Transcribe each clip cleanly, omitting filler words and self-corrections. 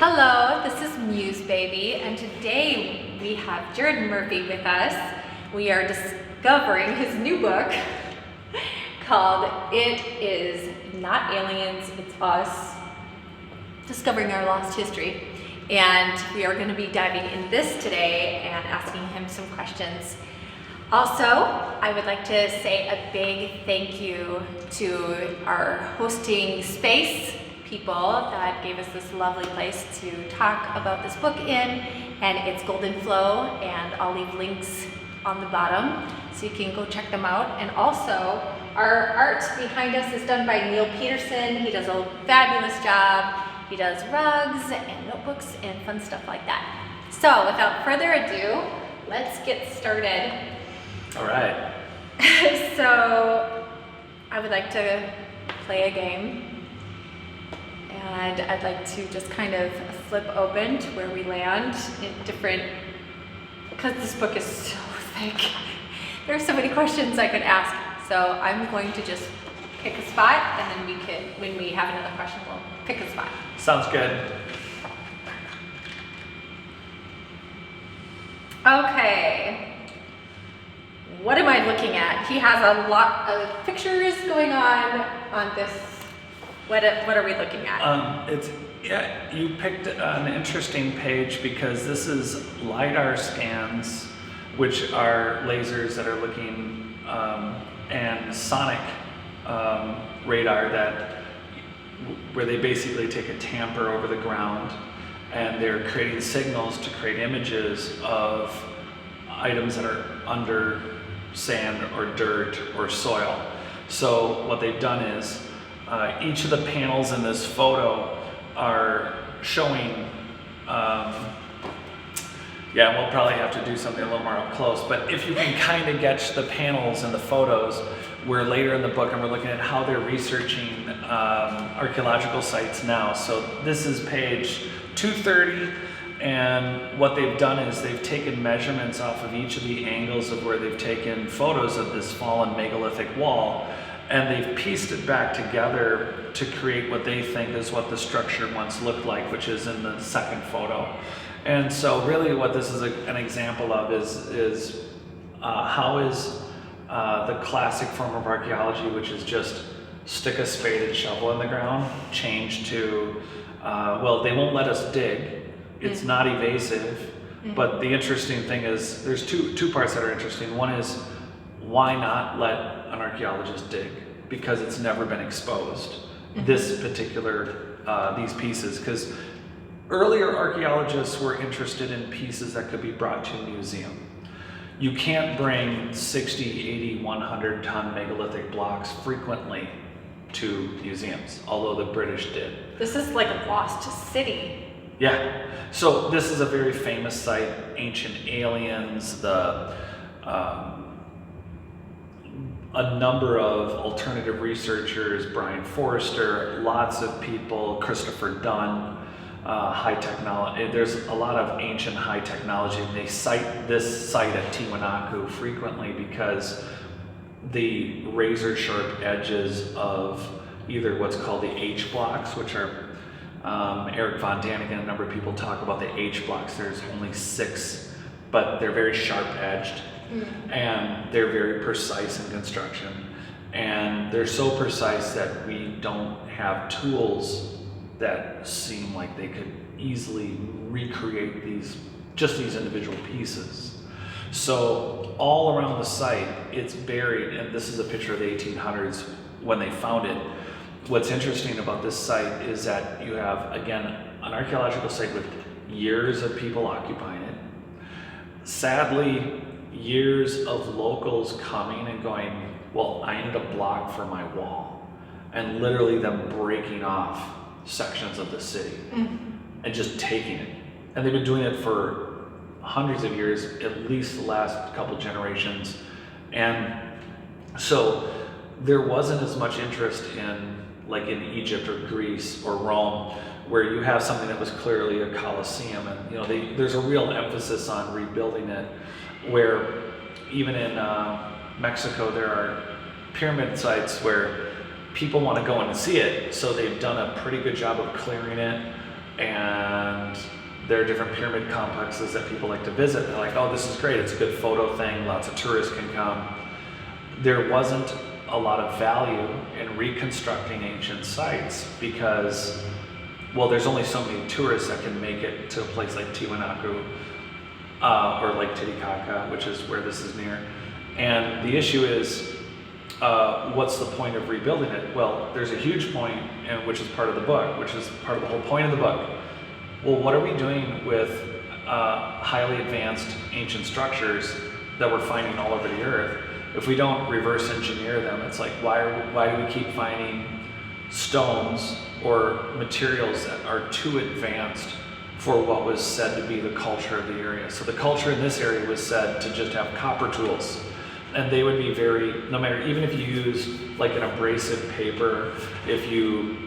Hello, this is MuseBaby, and today we have Jared Murphy with us. We are discovering his new book called It Is Not Aliens, It's Us, Discovering Our Lost History. And we are going to be diving in this today and asking him some questions. Also, I would like to say a big thank you to our hosting space people that gave us this lovely place to talk about this book in, and it's Golden Flow, and I'll leave links on the bottom so you can go check them out. And also, our art behind us is done by Neil Peterson. He does a fabulous job. He does rugs and notebooks and fun stuff like that. So without further ado, let's get started. All right. So I would like to play a game. And I'd like to just kind of flip open to where we land in different, because this book is so thick. There are so many questions I could ask. So I'm going to just pick a spot, and then we could, when we have another question, we'll pick a spot. Sounds good. Okay. What am I looking at? He has a lot of pictures going on this. What are we looking at? You picked an interesting page because this is LiDAR scans, which are lasers that are looking, and sonic radar where they basically take a tamper over the ground and they're creating signals to create images of items that are under sand or dirt or soil. So what they've done is each of the panels in this photo are showing, we'll probably have to do something a little more up close, but if you can kind of get the panels in the photos, we're later in the book and we're looking at how they're researching archaeological sites now. So this is page 230, and what they've done is they've taken measurements off of each of the angles of where they've taken photos of this fallen megalithic wall, and they've pieced it back together to create what they think is what the structure once looked like, which is in the second photo. And so really what this is an example of is how is the classic form of archaeology, which is just stick a spade and shovel in the ground, changed to, they won't let us dig. It's not evasive, but the interesting thing is there's two parts that are interesting. One is, why not let an archaeologist dig? Because it's never been exposed, this particular, these pieces. Because earlier archaeologists were interested in pieces that could be brought to a museum. You can't bring 60, 80, 100 ton megalithic blocks frequently to museums, although the British did. This is like a lost city. Yeah, so this is a very famous site, Ancient Aliens, a number of alternative researchers, Brian Forrester, lots of people, Christopher Dunn, high technology. There's a lot of ancient high technology, and they cite this site at Tiwanaku frequently because the razor sharp edges of either what's called the H blocks, which are Eric von Daniken, a number of people talk about the H blocks. There's only 6, but they're very sharp edged. And they're very precise in construction, and they're so precise that we don't have tools that seem like they could easily recreate these individual pieces. So all around the site, it's buried, and this is a picture of the 1800s when they found it. What's interesting about this site is that you have, again, an archaeological site with years of people occupying it. Sadly, years of locals coming and going, well, I need a block for my wall, and literally them breaking off sections of the city and just taking it. And they've been doing it for hundreds of years, at least the last couple generations. And so there wasn't as much interest in, like in Egypt or Greece or Rome, where you have something that was clearly a Colosseum, and there's a real emphasis on rebuilding it, where even in Mexico there are pyramid sites where people want to go in and see it, so they've done a pretty good job of clearing it, and there are different pyramid complexes that people like to visit. They're like, oh, this is great, it's a good photo thing, lots of tourists can come. There wasn't a lot of value in reconstructing ancient sites because, well, there's only so many tourists that can make it to a place like Tiwanaku or Lake Titicaca, which is where this is near. And the issue is, what's the point of rebuilding it? Well, there's a huge point, and which is part of the book, which is part of the whole point of the book. Well, what are we doing with highly advanced ancient structures that we're finding all over the earth? If we don't reverse engineer them, it's like, why do we keep finding stones or materials that are too advanced for what was said to be the culture of the area? So the culture in this area was said to just have copper tools. And they would be very, no matter, even if you use like an abrasive paper, if you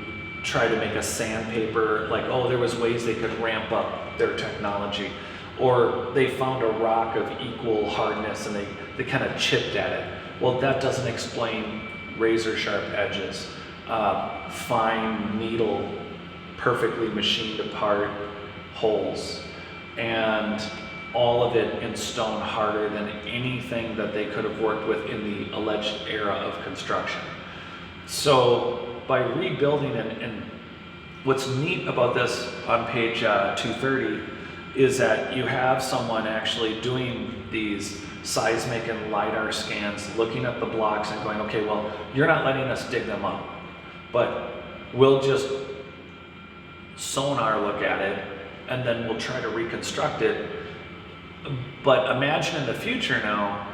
try to make a sandpaper, like, oh, there was ways they could ramp up their technology. Or they found a rock of equal hardness and they kind of chipped at it. Well, that doesn't explain razor sharp edges, fine needle, perfectly machined apart holes, and all of it in stone harder than anything that they could have worked with in the alleged era of construction. So by rebuilding and what's neat about this on page 230 is that you have someone actually doing these seismic and LiDAR scans, looking at the blocks and going, okay, well, you're not letting us dig them up, but we'll just sonar look at it and then we'll try to reconstruct it. But imagine in the future now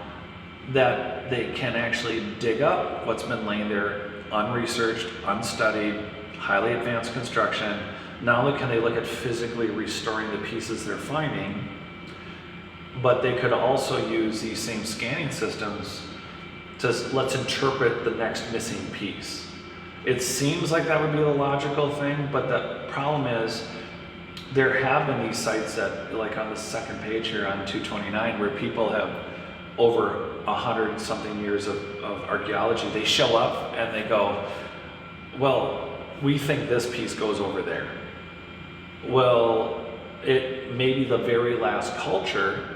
that they can actually dig up what's been laying there, unresearched, unstudied, highly advanced construction. Not only can they look at physically restoring the pieces they're finding, but they could also use these same scanning systems to let's interpret the next missing piece. It seems like that would be the logical thing, but the problem is there have been these sites that, like on the second page here on 229, where people have over 100 something years of archaeology. They show up and they go, well, we think this piece goes over there. Well, it maybe the very last culture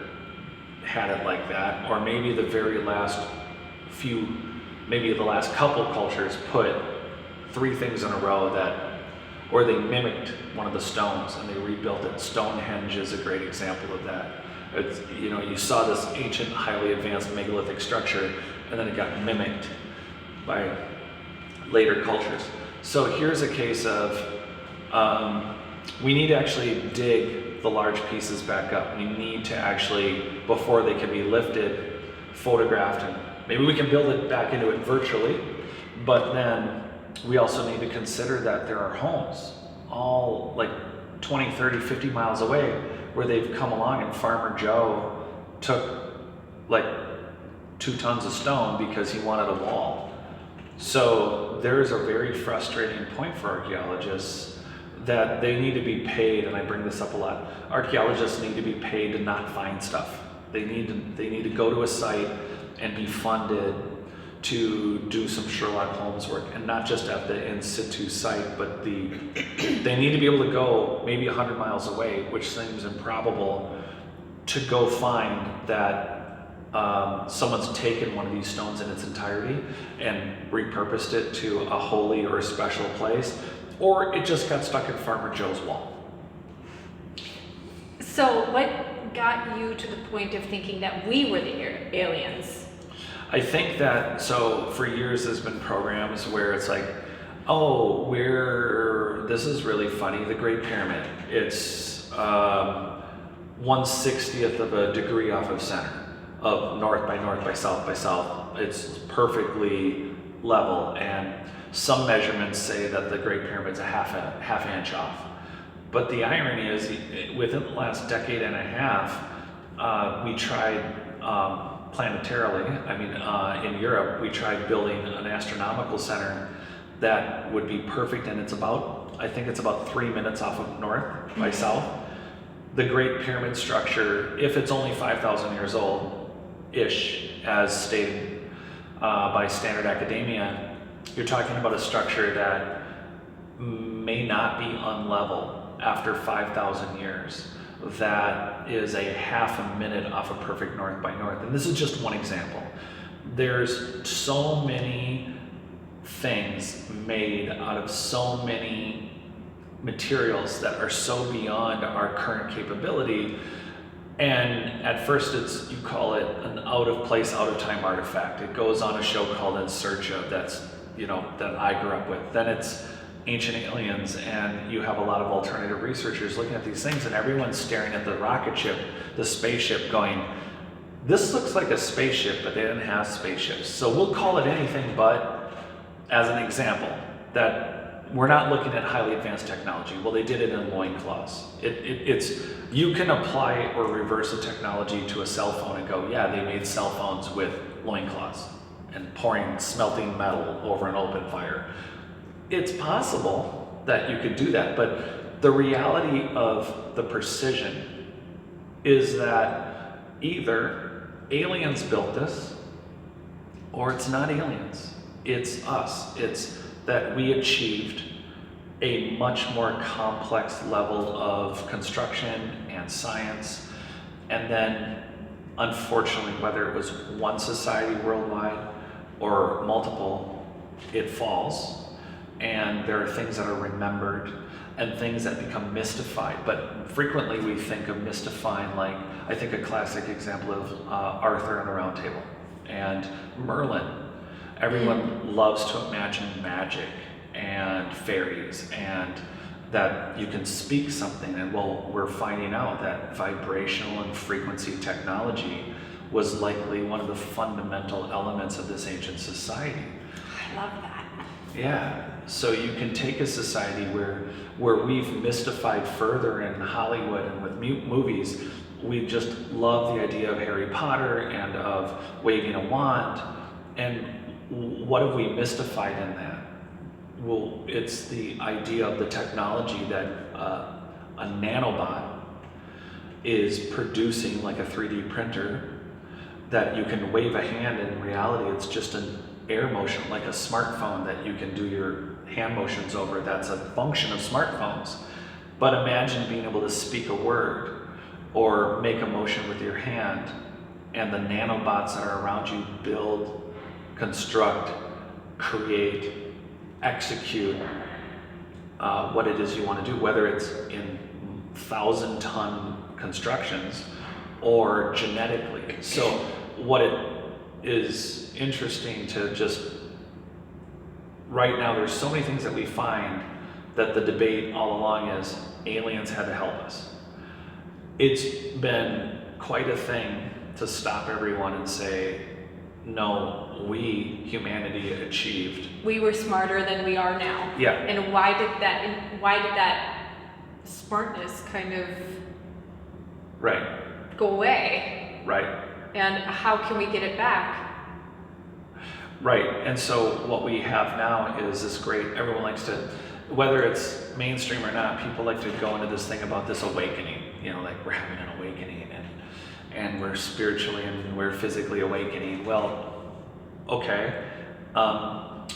had it like that, or maybe the very last few, maybe the last couple cultures put 3 things in a row that, or they mimicked one of the stones and they rebuilt it. Stonehenge is a great example of that. It's, you know, you saw this ancient, highly advanced megalithic structure, and then it got mimicked by later cultures. So here's a case of, we need to actually dig the large pieces back up. We need to actually, before they can be lifted, photographed, and maybe we can build it back into it virtually, but then we also need to consider that there are homes all like 20, 30, 50 miles away where they've come along and Farmer Joe took like 2 tons of stone because he wanted a wall. So there's a very frustrating point for archaeologists that they need to be paid, and I bring this up a lot. Archaeologists need to be paid to not find stuff. They need to go to a site and be funded to do some Sherlock Holmes work, and not just at the in situ site, but they need to be able to go maybe 100 miles away, which seems improbable, to go find that someone's taken one of these stones in its entirety and repurposed it to a holy or a special place, or it just got stuck in Farmer Joe's wall. So what got you to the point of thinking that we were the aliens? I think that, so for years there's been programs where it's like, oh, this is really funny, the Great Pyramid. It's 1/60th of a degree off of center, of north by north by south by south. It's perfectly level, and some measurements say that the Great Pyramid's a half inch off. But the irony is, within the last decade and a half, we tried, planetarily, in Europe, we tried building an astronomical center that would be perfect, and I think it's about 3 minutes off of north by south. The Great Pyramid structure, if it's only 5,000 years old-ish, as stated by standard academia, you're talking about a structure that may not be unlevel. after 5,000 years that is a half a minute off of perfect north by north. And this is just one example. There's so many things made out of so many materials that are so beyond our current capability. And at first you call it an out of place, out of time artifact. It goes on a show called In Search Of, that's, that I grew up with. Then it's Ancient Aliens, and you have a lot of alternative researchers looking at these things, and everyone's staring at the rocket ship, the spaceship, going, this looks like a spaceship, but they didn't have spaceships. So we'll call it anything but, as an example, that we're not looking at highly advanced technology. Well, they did it in loincloths. You can apply or reverse a technology to a cell phone and go, yeah, they made cell phones with loincloths and smelting metal over an open fire. It's possible that you could do that, but the reality of the precision is that either aliens built this or it's not aliens. It's us. It's that we achieved a much more complex level of construction and science. And then, unfortunately, whether it was one society worldwide or multiple, it falls. And there are things that are remembered and things that become mystified. But frequently we think of mystifying, like, I think a classic example of Arthur and the Round Table and Merlin. Everyone loves to imagine magic and fairies and that you can speak something. And well, we're finding out that vibrational and frequency technology was likely one of the fundamental elements of this ancient society. I love that. Yeah, so you can take a society where we've mystified further in Hollywood and with movies. We just love the idea of Harry Potter and of waving a wand. And what have we mystified in that? Well, it's the idea of the technology that a nanobot is producing, like a 3D printer, that you can wave a hand, and in reality it's just an air motion, like a smartphone that you can do your hand motions over. That's a function of smartphones. But imagine being able to speak a word or make a motion with your hand, and the nanobots that are around you build, construct, create, execute what it is you want to do, whether it's in 1,000-ton constructions or genetically. So what it is interesting to just, right now there's so many things that we find that the debate all along is aliens had to help us. It's been quite a thing to stop everyone and say, no, we, humanity, achieved. We were smarter than we are now. Yeah. And why did that smartness kind of go away? Right. And how can we get it back? Right, and so what we have now is this great, everyone likes to, whether it's mainstream or not, people like to go into this thing about this awakening, like we're having an awakening and we're spiritually and we're physically awakening. Well, okay,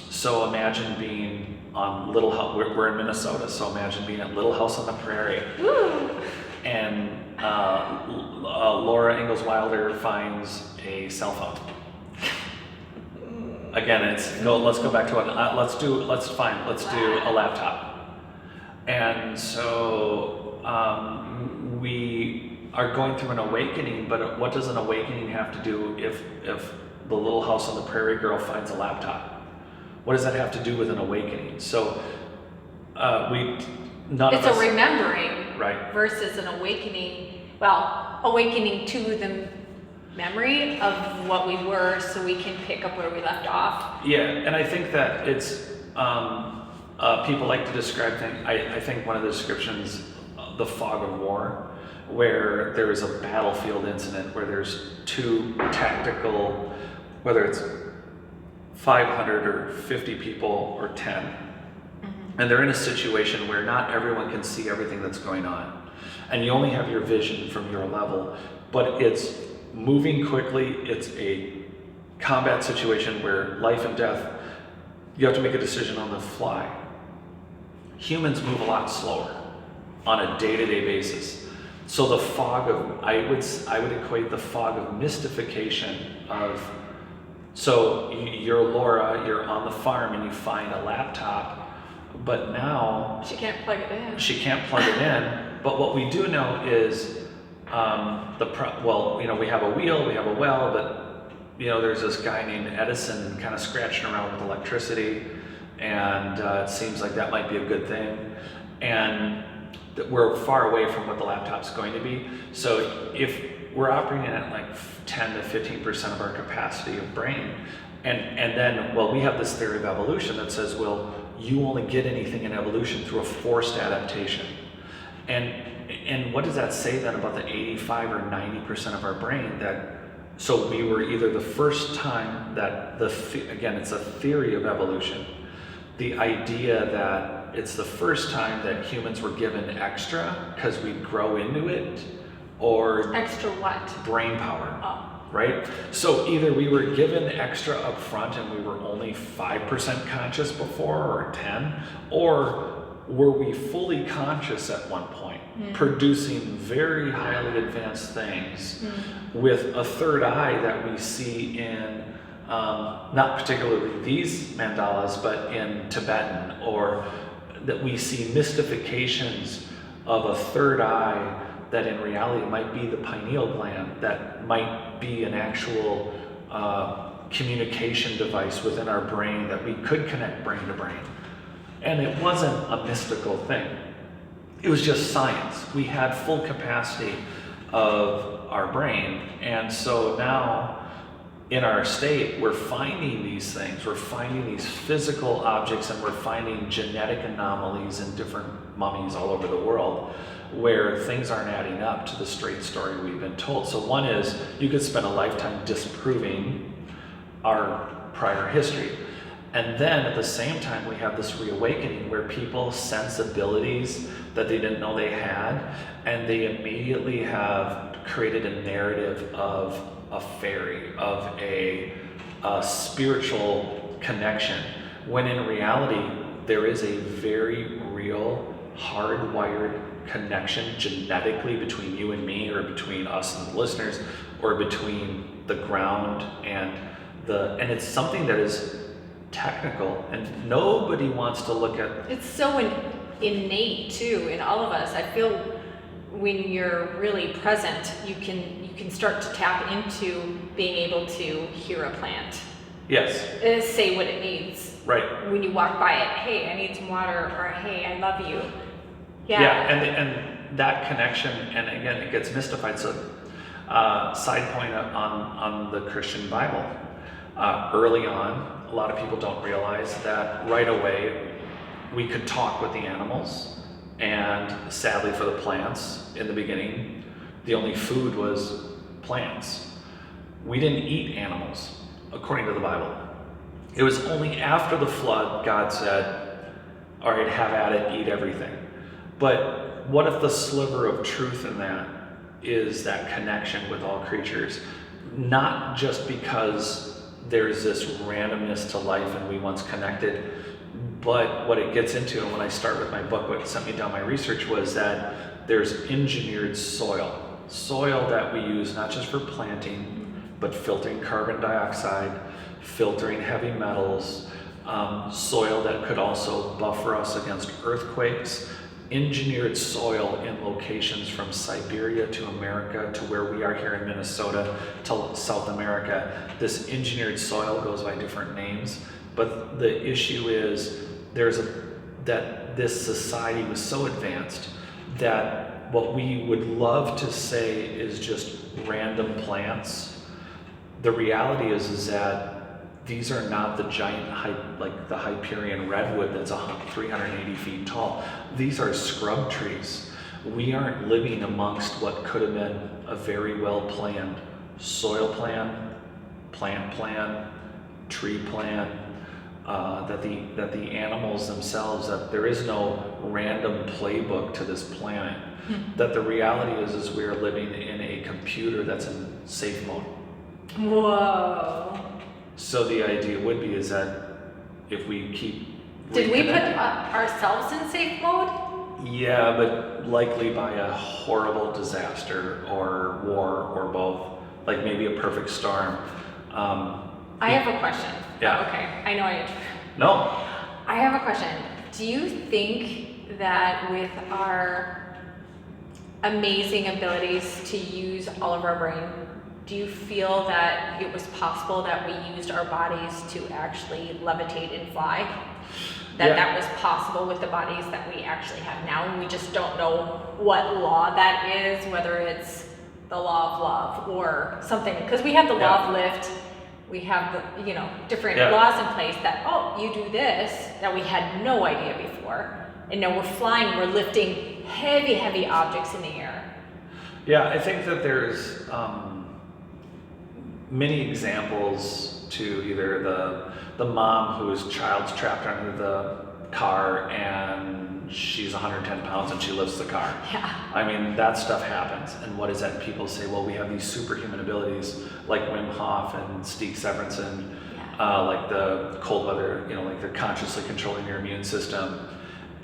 so imagine being on Little House, we're in Minnesota, so imagine being at Little House on the Prairie. Woo! And Laura Ingalls Wilder finds a cell phone. Again, let's go back to what, let's do a laptop. And so we are going through an awakening, but what does an awakening have to do if the Little House on the Prairie girl finds a laptop? What does that have to do with an awakening? So it's a remembering, right, versus an awakening. Well, awakening to the memory of what we were, so we can pick up where we left off. Yeah, and I think that it's people like to describe things. I think one of the descriptions, the fog of war, where there is a battlefield incident where there's two tactical, whether it's 500 or 50 people or 10, and they're in a situation where not everyone can see everything that's going on, and you only have your vision from your level, but it's moving quickly. It's a combat situation where life and death, you have to make a decision on the fly. Humans move a lot slower. on a day-to-day basis. So the fog of, I would equate the fog of mystification of, so you're Laura, you're on the farm and you find a laptop, but now she can't plug it in. She can't plug it in. But what we do know is, we have a wheel, we have a well, but there's this guy named Edison kind of scratching around with electricity, and it seems like that might be a good thing. And we're far away from what the laptop's going to be. So if we're operating at like 10 to 15% of our capacity of brain, and then, we have this theory of evolution that says, you only get anything in evolution through a forced adaptation. And what does that say then about the 85 or 90% of our brain so we were either the first time that again, it's a theory of evolution, the idea that it's the first time that humans were given extra because we'd grow into it, or extra what? Brain power. Oh. Right? So either we were given extra up front and we were only 5% conscious before, or 10, or were we fully conscious at one point, producing very highly advanced things with a third eye that we see in, not particularly these mandalas, but in Tibetan, or that we see mystifications of a third eye that in reality might be the pineal gland, that might be an actual communication device within our brain, that we could connect brain to brain. And it wasn't a mystical thing. It was just science. We had full capacity of our brain. And so now in our state, we're finding these things. We're finding these physical objects, and we're finding genetic anomalies in different mummies all over the world where things aren't adding up to the straight story we've been told. So one is, you could spend a lifetime disproving our prior history. And then at the same time, we have this reawakening where people sense abilities that they didn't know they had, and they immediately have created a narrative of a fairy, of a spiritual connection, when in reality, there is a very real, hardwired connection genetically between you and me, or between us and the listeners, or between the ground and it's something that is technical, and nobody wants to look at. It's so innate too in all of us. I feel when you're really present, you can start to tap into being able to hear a plant. Yes. Say what it needs. Right. When you walk by it, hey, I need some water, or hey, I love you. Yeah. And that connection, and again, it gets mystified. So, side point on the Christian Bible. Early on, a lot of people don't realize that right away we could talk with the animals, and sadly for the plants, in the beginning, the only food was plants. We didn't eat animals, according to the Bible. It was only after the flood God said, all right, have at it, eat everything. But what if the sliver of truth in that is that connection with all creatures? Not just because there's this randomness to life and we once connected, but what it gets into, and when I start with my book, what sent me down my research was that there's engineered soil that we use not just for planting, but filtering carbon dioxide, filtering heavy metals, soil that could also buffer us against earthquakes, engineered soil in locations from Siberia to America to where we are here in Minnesota to South America. This engineered soil goes by different names, but the issue is that this society was so advanced that what we would love to say is just random plants. The reality is that these are not the giant, like the Hyperion redwood that's 380 feet tall. These are scrub trees. We aren't living amongst what could have been a very well planned soil plan, plant plan, tree plan, that the animals themselves, that there is no random playbook to this planet. That the reality is we're living in a computer that's in safe mode. Whoa. So the idea would be is that if we keep Did we put ourselves in safe mode? Yeah, but likely by a horrible disaster or war or both, like maybe a perfect storm. I have a question. Yeah. Okay, I know I. No. I have a question. Do you think that with our amazing abilities to use all of our brain, do you feel that it was possible that we used our bodies to actually levitate and fly? That was possible with the bodies that we actually have now, and we just don't know what law that is, whether it's the law of love or something, because we have the law of lift, we have the different laws in place that, oh, you do this, that we had no idea before, and now we're flying, we're lifting heavy objects in the air. Yeah, I think that there's many examples to either the mom whose child's trapped under the car and she's 110 pounds and she lifts the car. Yeah. I mean, that stuff happens. And what is that? People say, well, we have these superhuman abilities like Wim Hof and Stig Severinsen, like the cold weather, like they're consciously controlling your immune system.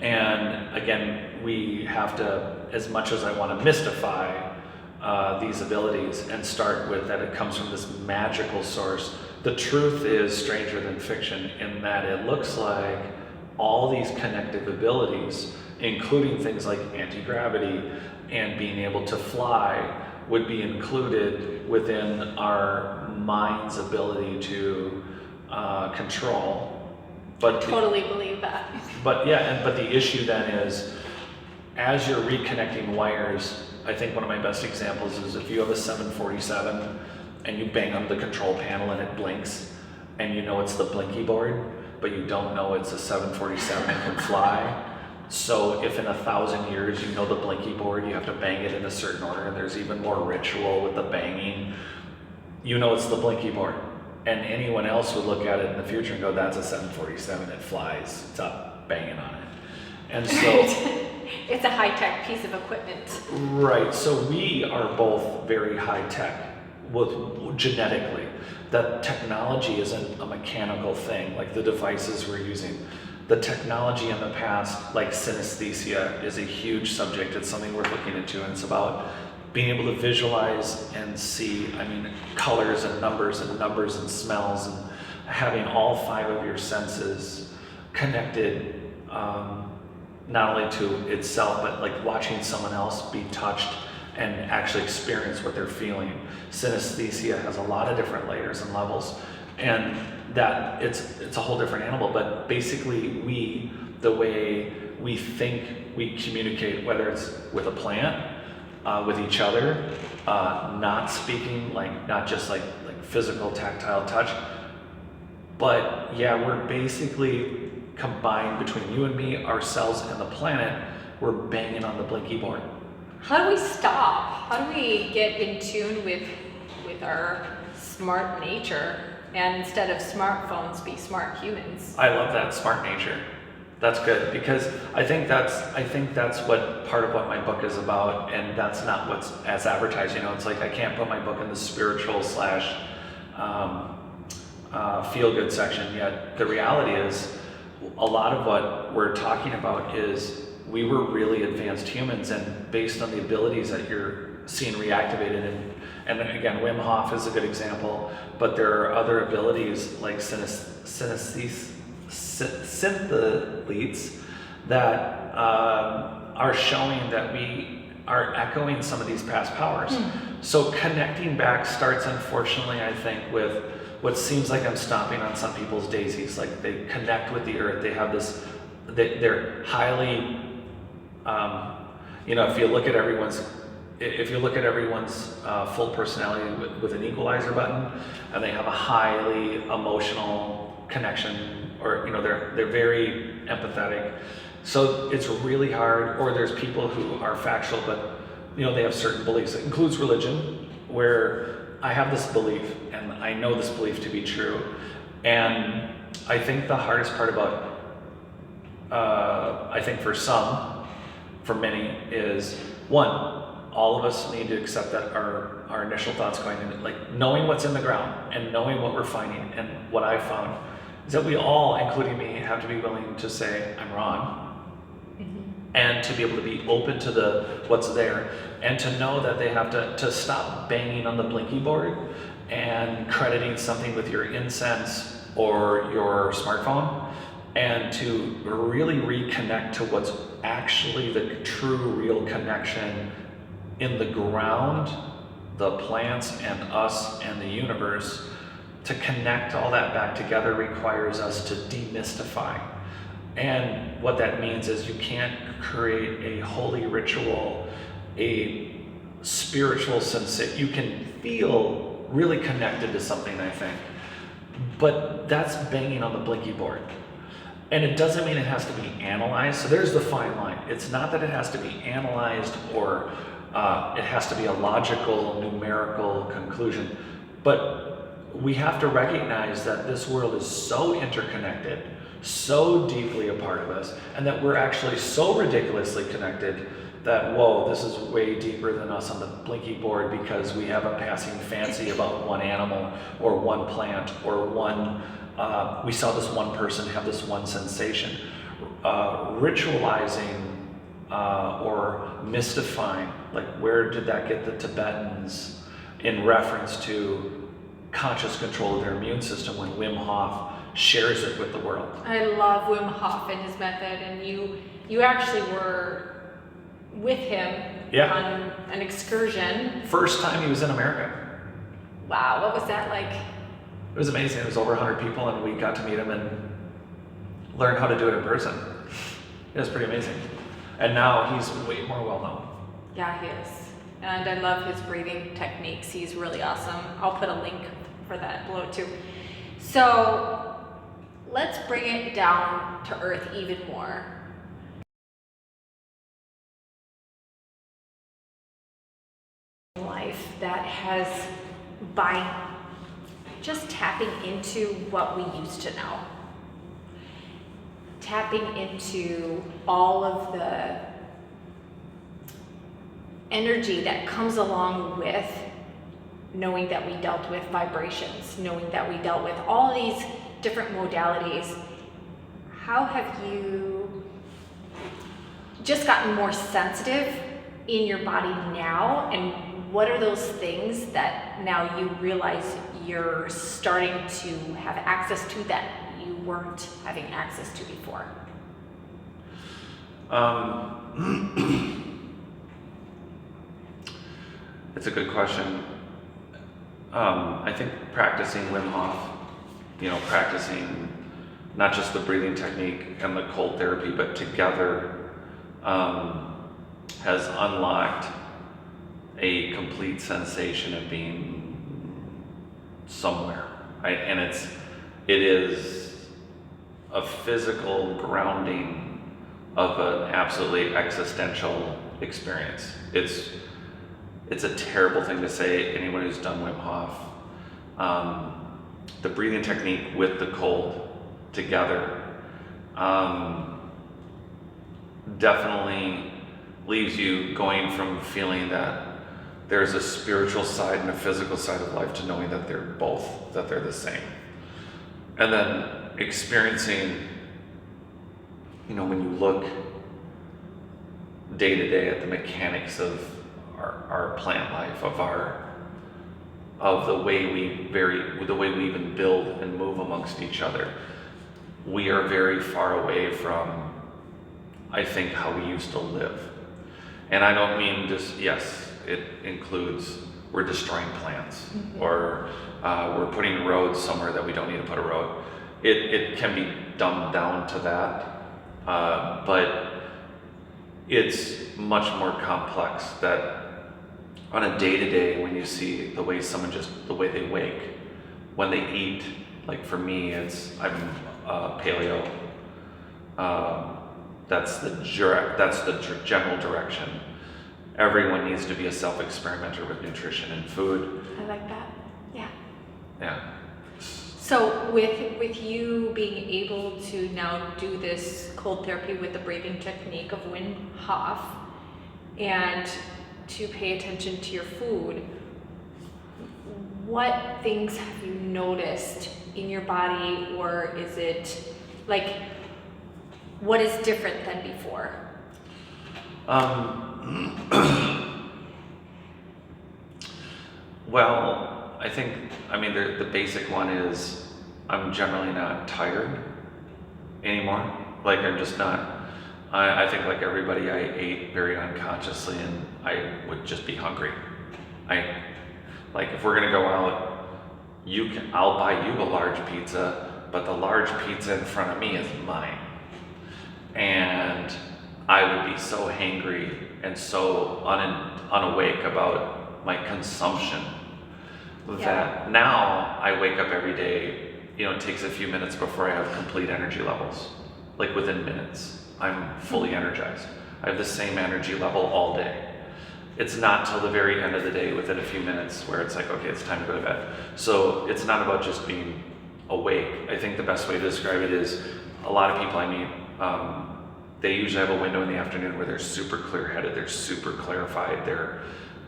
And again, we have to, as much as I want to mystify these abilities and start with that it comes from this magical source, the truth is stranger than fiction in that it looks like all these connective abilities, including things like anti-gravity and being able to fly, would be included within our mind's ability to control. But I totally believe that. But the issue then is, as you're reconnecting wires, I think one of my best examples is if you have a 747 and you bang on the control panel and it blinks, and you know it's the blinky board, but you don't know it's a 747 and can fly. So if in 1,000 years you know the blinky board, you have to bang it in a certain order, and there's even more ritual with the banging, you know it's the blinky board. And anyone else would look at it in the future and go, that's a 747, it flies, it's up banging on it. And so it's a high-tech piece of equipment. Right, so we are both very high-tech genetically. That technology isn't a mechanical thing like the devices we're using. The technology in the past, like synesthesia, is a huge subject. It's something worth looking into, and it's about being able to visualize and see, colors and numbers and smells, and having all 5 of your senses connected, not only to itself, but like watching someone else be touched and actually experience what they're feeling. Synesthesia has a lot of different layers and levels, and that it's a whole different animal. But basically, the way we think, we communicate, whether it's with a plant, with each other, not speaking, not just like physical tactile touch, but we're basically combined between you and me, ourselves, and the planet. We're banging on the blinky board. How do we stop? How do we get in tune with our smart nature, and instead of smartphones, be smart humans? I love that, smart nature. That's good, because I think that's what part of what my book is about, and that's not what's as advertised. It's like I can't put my book in the spiritual / feel good section yet. The reality is, a lot of what we're talking about is we were really advanced humans, and based on the abilities that you're seeing reactivated, and again, Wim Hof is a good example, but there are other abilities like synthetates that are showing that we are echoing some of these past powers. So connecting back starts, unfortunately, I think, with what seems like I'm stomping on some people's daisies. Like they connect with the earth. They have this, they're highly, if you look at everyone's full personality with an equalizer button, and they have a highly emotional connection, or they're very empathetic. So it's really hard. Or there's people who are factual, but they have certain beliefs. It includes religion, where I have this belief, and I know this belief to be true. And I think the hardest part about, I think for many, is one, all of us need to accept that our initial thoughts going in, like knowing what's in the ground and knowing what we're finding. And what I found is that we all, including me, have to be willing to say, I'm wrong. and to be able to be open to what's there, and to know that they have to stop banging on the blinky board and crediting something with your incense or your smartphone, and to really reconnect to what's actually the true, real connection in the ground, the plants and us and the universe. To connect all that back together requires us to demystify. And what that means is you can't create a holy ritual, a spiritual sensation. You can feel really connected to something, I think, but that's banging on the blinky board. And it doesn't mean it has to be analyzed. So there's the fine line. It's not that it has to be analyzed or it has to be a logical, numerical conclusion, but we have to recognize that this world is so interconnected, so deeply a part of us, and that we're actually so ridiculously connected that, whoa, this is way deeper than us on the blinky board because we have a passing fancy about one animal or one plant or we saw this one person have this one sensation. Ritualizing or mystifying, like where did that get the Tibetans in reference to conscious control of their immune system when Wim Hof shares it with the world. I love Wim Hof and his method, and you actually were with him on an excursion. First time he was in America. Wow, what was that like? It was amazing. It was over 100 people, and we got to meet him and learn how to do it in person. It was pretty amazing. And now he's way more well known. Yeah, he is. And I love his breathing techniques. He's really awesome. I'll put a link for that below too. So let's bring it down to earth even more. Life that has, by just tapping into what we used to know, tapping into all of the energy that comes along with knowing that we dealt with vibrations, knowing that we dealt with all these different modalities. How have you just gotten more sensitive in your body now? And what are those things that now you realize you're starting to have access to that you weren't having access to before? It's a good question. I think practicing Wim Hof, practicing not just the breathing technique and the cold therapy, but together has unlocked a complete sensation of being somewhere. And it is a physical grounding of an absolutely existential experience. It's a terrible thing to say, anyone who's done Wim Hof. The breathing technique with the cold together definitely leaves you going from feeling that there's a spiritual side and a physical side of life to knowing that they're both, that they're the same. And then experiencing, when you look day to day at the mechanics of our plant life, of the way we even build and move amongst each other, we are very far away from, I think, how we used to live. And I don't mean just, yes, it includes we're destroying plants, or we're putting roads somewhere that we don't need to put a road. It can be dumbed down to that, but it's much more complex. That on a day-to-day, when you see the way the way they wake, when they eat, like for me, I'm paleo. That's the general direction. Everyone needs to be a self-experimenter with nutrition and food. I like that. Yeah. Yeah. So with you being able to now do this cold therapy with the breathing technique of Wim Hof, and to pay attention to your food, what things have you noticed in your body, or is it like, what is different than before? Well, I mean, the basic one is I'm generally not tired anymore. Like I'm just not, I think like everybody, I ate very unconsciously and I would just be hungry. Like if we're gonna go out, I'll buy you a large pizza, but the large pizza in front of me is mine. And I would be so hangry and so unawake about my consumption that now I wake up every day, it takes a few minutes before I have complete energy levels. Like within minutes, I'm fully energized. I have the same energy level all day. It's not till the very end of the day, within a few minutes, where it's like, okay, it's time to go to bed. So it's not about just being awake. I think the best way to describe it is a lot of people I meet, they usually have a window in the afternoon where they're super clear-headed, they're super clarified,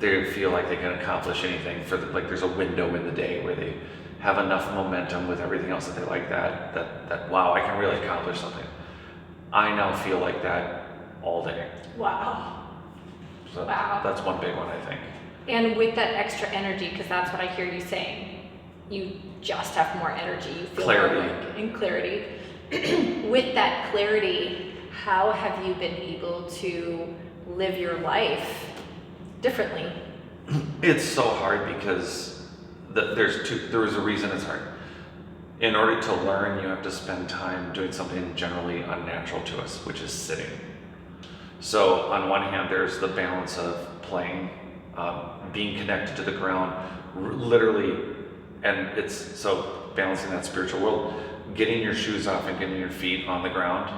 they feel like they can accomplish anything. Like there's a window in the day where they have enough momentum with everything else that they like that wow, I can really accomplish something. I now feel like that all day. Wow. So wow. That's one big one, I think. And with that extra energy, because that's what I hear you saying, you just have more energy, you feel clarity. more awake and clarity. With that clarity, how have you been able to live your life differently? It's so hard because there was a reason it's hard. In order to learn, you have to spend time doing something generally unnatural to us, which is sitting. So on one hand, there's the balance of playing, being connected to the ground, literally, and it's so balancing that spiritual world, getting your shoes off and getting your feet on the ground.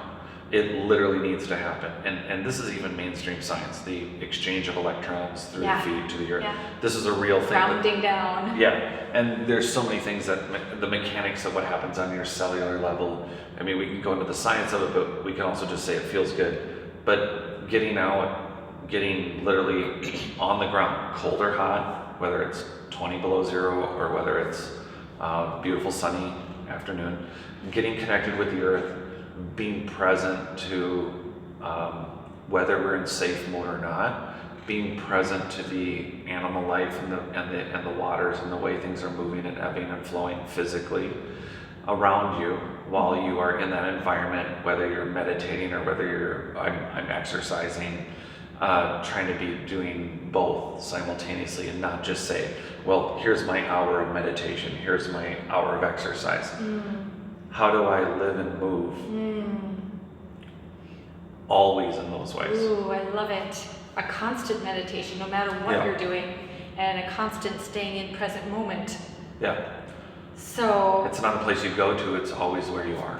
It literally needs to happen. And this is even mainstream science, the exchange of electrons through the feet to the earth. Yeah. This is a real thing. Grounding down. Yeah, and there's so many things that the mechanics of what happens on your cellular level. I mean, we can go into the science of it, but we can also just say it feels good. But getting out, getting literally on the ground, cold or hot, whether it's 20 below zero or whether it's beautiful sunny afternoon, getting connected with the earth, being present to whether we're in safe mode or not, being present to the animal life and the waters and the way things are moving and ebbing and flowing physically around you while you are in that environment, whether you're meditating or whether I'm exercising, trying to be doing both simultaneously and not just say, well, here's my hour of meditation, here's my hour of exercise. How do I live and move? Always in those ways. Ooh, I love it. A constant meditation, no matter what you're doing, and a constant staying in present moment. Yeah. So it's not a place you go to, it's always where you are.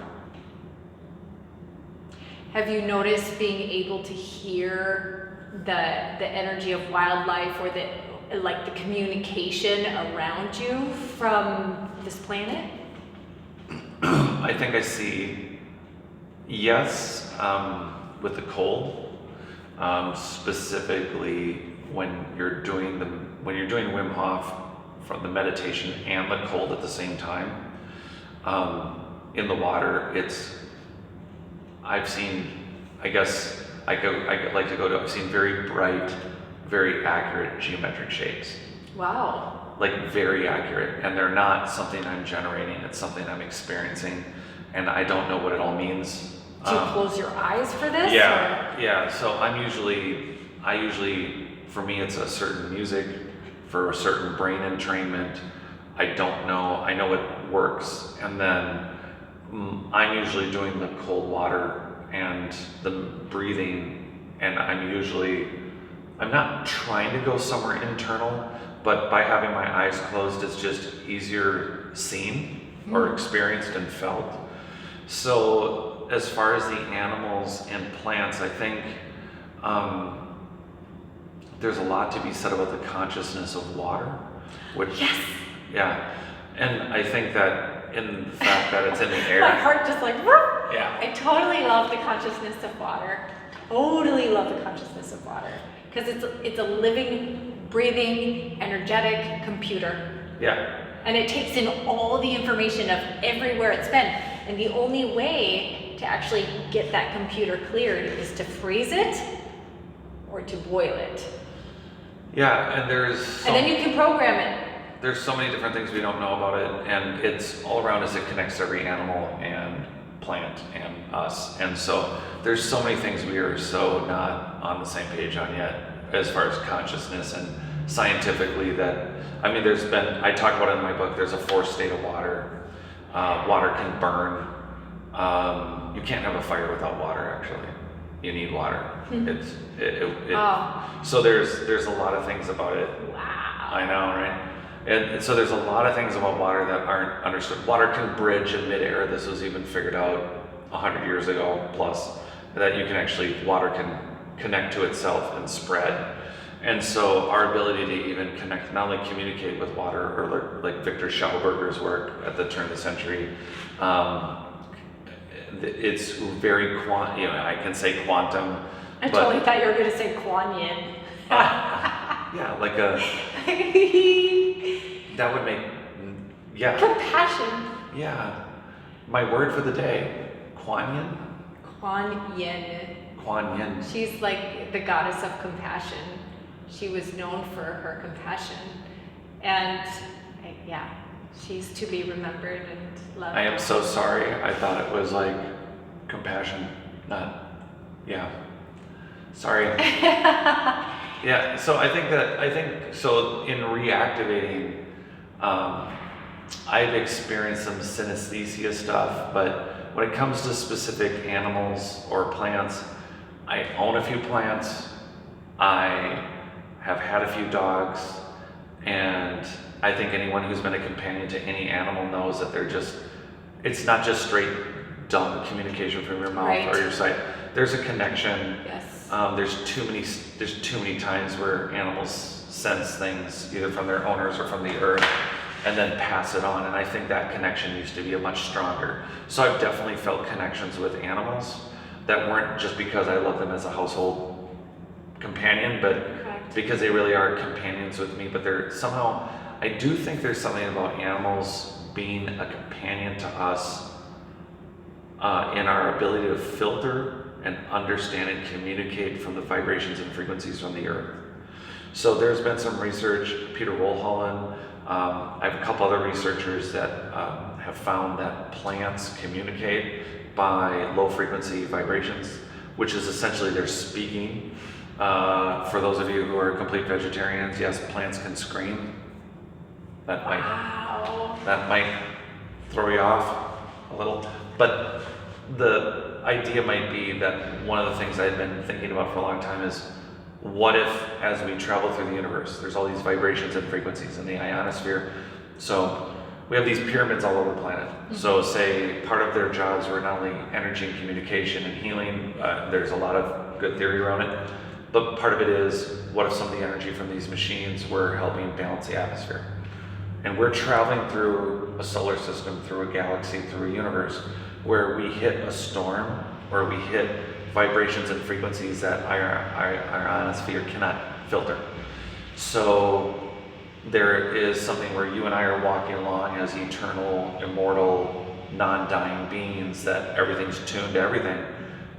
Have you noticed being able to hear the energy of wildlife or the communication around you from this planet? I think I see, yes, with the cold, specifically when you're doing Wim Hof from the meditation and the cold at the same time. In the water, I've seen, I've seen very bright, very accurate geometric shapes. Wow. Like very accurate, and they're not something I'm generating, it's something I'm experiencing, and I don't know what it all means. Do you close your eyes for this? Yeah, so for me it's a certain music, for a certain brain entrainment. I don't know, I know it works, and then I'm usually doing the cold water and the breathing, and I'm not trying to go somewhere internal, but by having my eyes closed, it's just easier seen or experienced and felt. So as far as the animals and plants, I think there's a lot to be said about the consciousness of water, which, yeah, and I think that in the fact that it's in the air. My heart just like, whoop. Yeah. I totally love the consciousness of water. Totally love the consciousness of water. Because it's a living, breathing, energetic computer. Yeah. And it takes in all the information of everywhere it's been. And the only way to actually get that computer cleared is to freeze it or to boil it. Yeah, and And then you can program it. there's so many different things we don't know about it, and it's all around us. It connects every animal and plant and us, and so there's so many things we are so not on the same page on yet as far as consciousness and scientifically. That, I mean, I talk about it in my book, there's a fourth state of water. Water can burn. You can't have a fire without water, actually. You need water. So there's a lot of things about it. Wow. I know, right? And so there's a lot of things about water that aren't understood. Water can bridge in midair. This was even figured out 100 years ago plus, that water can connect to itself and spread. And so our ability to even connect, not only communicate with water, or like Victor Schauberger's work at the turn of the century, it's very I can say quantum. I totally thought you were going to say Kuan Yin. Yeah, like that would make, yeah. Compassion. Yeah. My word for the day, Kuan Yin? Kuan Yin. Kuan Yin. She's like the goddess of compassion. She was known for her compassion. And she's to be remembered and loved. I am so sorry. I thought it was like compassion, not, sorry. Yeah, so I think in reactivating, I've experienced some synesthesia stuff, but when it comes to specific animals or plants, I own a few plants, I have had a few dogs, and I think anyone who's been a companion to any animal knows that it's not just straight dumb communication from your mouth or your sight. There's a connection. Yes. There's too many times where animals sense things either from their owners or from the earth and then pass it on, and I think that connection used to be much stronger. So I've definitely felt connections with animals that weren't just because I love them as a household companion, but because they really are companions with me. But I do think there's something about animals being a companion to us in our ability to filter and understand and communicate from the vibrations and frequencies from the earth. So there's been some research, Peter Wohlhollen, I have a couple other researchers that have found that plants communicate by low frequency vibrations, which is essentially they're speaking. For those of you who are complete vegetarians, yes, plants can scream. That might throw you off a little, but the idea might be that one of the things I've been thinking about for a long time is, what if, as we travel through the universe, there's all these vibrations and frequencies in the ionosphere. So we have these pyramids all over the planet. Mm-hmm. So say part of their jobs were not only energy and communication and healing, there's a lot of good theory around it, but part of it is, what if some of the energy from these machines were helping balance the atmosphere? And we're traveling through a solar system, through a galaxy, through a universe, where we hit a storm, or we hit vibrations and frequencies that our ionosphere cannot filter. So there is something where you and I are walking along as eternal, immortal, non-dying beings, that everything's tuned to everything,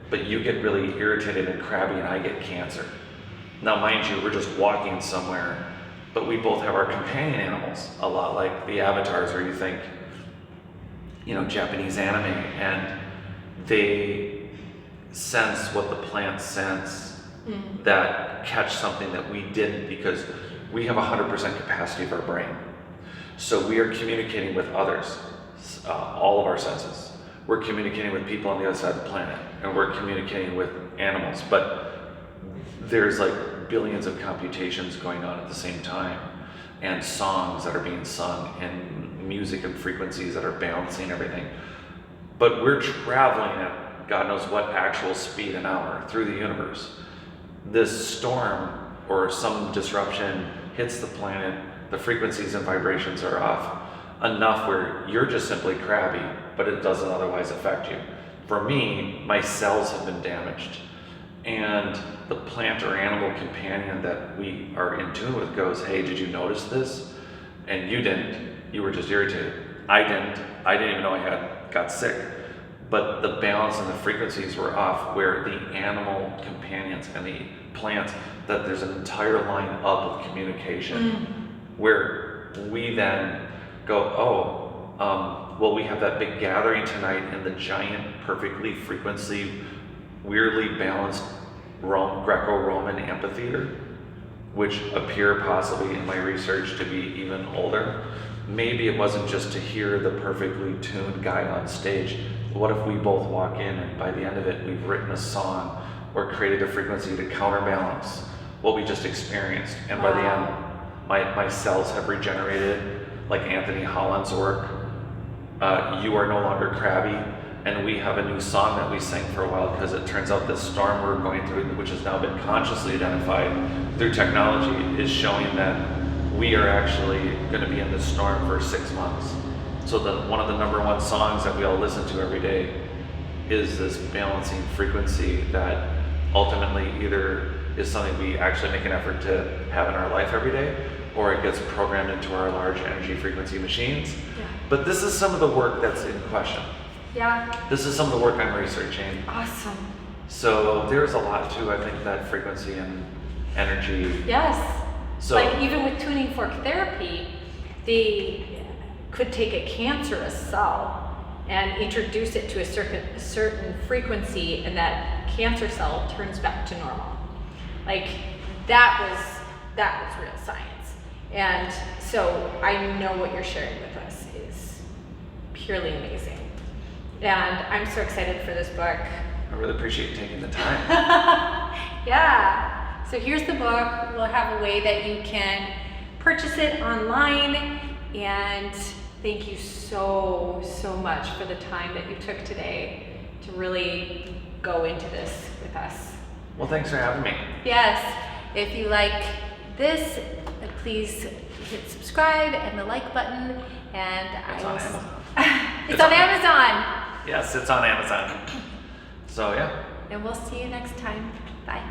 but you get really irritated and crabby and I get cancer. Now mind you, we're just walking somewhere, but we both have our companion animals, a lot like the avatars, where you think, Japanese anime, and they sense what the plants sense, that catch something that we didn't, because we have 100% capacity of our brain. So we are communicating with others, all of our senses. We're communicating with people on the other side of the planet, and we're communicating with animals, but there's like billions of computations going on at the same time, and songs that are being sung, and music and frequencies that are balancing everything. But we're traveling at God knows what actual speed an hour through the universe. This storm or some disruption hits the planet, the frequencies and vibrations are off enough where you're just simply crabby, but it doesn't otherwise affect you. For me, my cells have been damaged, and the plant or animal companion that we are in tune with goes, hey, did you notice this? And you didn't. You were just irritated. I didn't even know I got sick. But the balance and the frequencies were off, where the animal companions and the plants, that there's an entire line up of communication where we then go, well, we have that big gathering tonight in the giant, perfectly weirdly balanced Greco-Roman amphitheater, which appear possibly in my research to be even older. Maybe it wasn't just to hear the perfectly tuned guy on stage. What if we both walk in and by the end of it, we've written a song or created a frequency to counterbalance what we just experienced. And by the end, my cells have regenerated, like Anthony Holland's work. You are no longer crabby. And we have a new song that we sang for a while because it turns out this storm we're going through, which has now been consciously identified through technology, is showing that we are actually going to be in this storm for 6 months. So one of the #1 songs that we all listen to every day is this balancing frequency that ultimately either is something we actually make an effort to have in our life every day, or it gets programmed into our large energy frequency machines. Yeah. But this is some of the work that's in question. Yeah. This is some of the work I'm researching. Awesome. So there's a lot to, I think, that frequency and energy. Yes. So, like even with tuning fork therapy, they could take a cancerous cell and introduce it to a certain frequency, and that cancer cell turns back to normal. Like that was real science. And so I know what you're sharing with us is purely amazing. And I'm so excited for this book. I really appreciate you taking the time. Yeah. So here's the book. We'll have a way that you can purchase it online. And thank you so much for the time that you took today to really go into this with us. Well, thanks for having me. Yes. If you like this, please hit subscribe and the like button. And It's on Amazon. It's on Amazon. Yes, it's on Amazon. So yeah. And we'll see you next time. Bye.